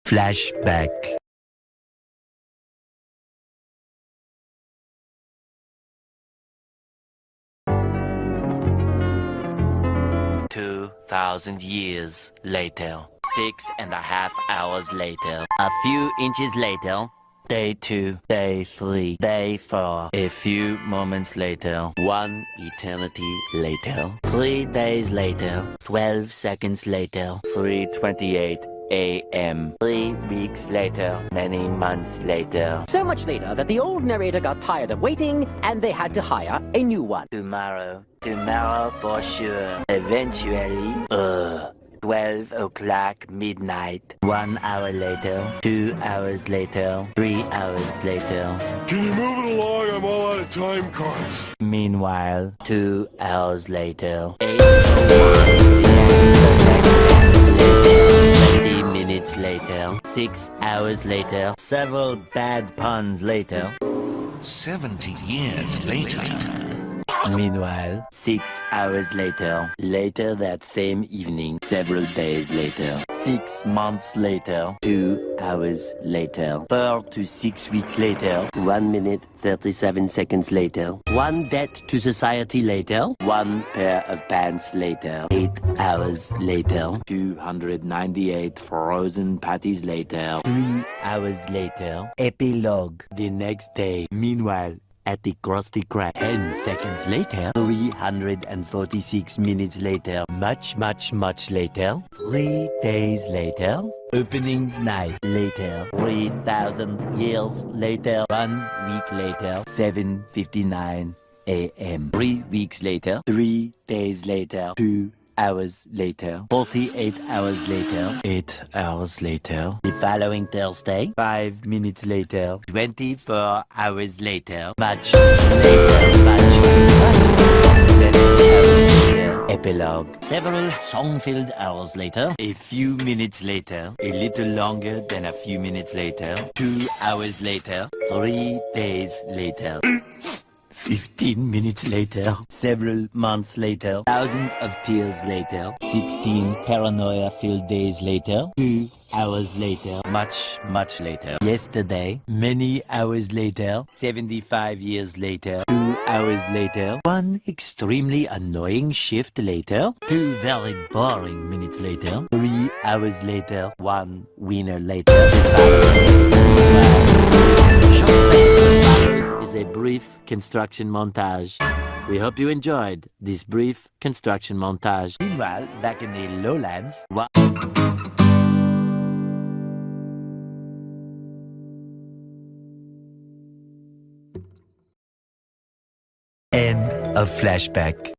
Flashback. 2,000 years later. 6.5 hours later. A few inches later. Day 2, Day 3, Day 4. A few moments later. 1 eternity later. 3 days later. 12 seconds later. 3:28 a.m. 3 weeks later. Many months later. So much later that the old narrator got tired of waiting and they had to hire a new one. Tomorrow for sure. Eventually, 12 o'clock midnight. 1 hour later, 2 hours later, 3 hours later. Can you move it along? I'm all out of time cards. Meanwhile, 2 hours later, 8:01 20 minutes later, 6 hours later, several bad puns later. 70 years later. Meanwhile, 6 hours later, later that same evening, several days later, 6 months later, 2 hours later, 4 to 6 weeks later, 1 minute 37 seconds later, 1 debt to society later, 1 pair of pants later, 8 hours later, 298 frozen patties later, 3 hours later, epilogue the next day. Meanwhile, at the Krusty Krab, 10 seconds later, 346 minutes later, much later, 3 days later, opening night later, 3,000 years later, 1 week later, 7:59 a.m. 3 weeks later, 3 days later, 2 hours later, 48 hours later, 8 hours later, the following Thursday, 5 minutes later, 24 hours later, much later, 7 hours later, epilogue, several song-filled hours later, a few minutes later, a little longer than a few minutes later, 2 hours later, 3 days later, 15 minutes later, several months later, thousands of tears later, 16 paranoia-filled days later, 2 hours later, much later, yesterday, many hours later, 75 years later, 2 hours later, 1 extremely annoying shift later, 2 very boring minutes later, 3 hours later, 1 winner later. Is a brief construction montage. We hope you enjoyed this brief construction montage. Meanwhile, back in the lowlands, End of Flashback.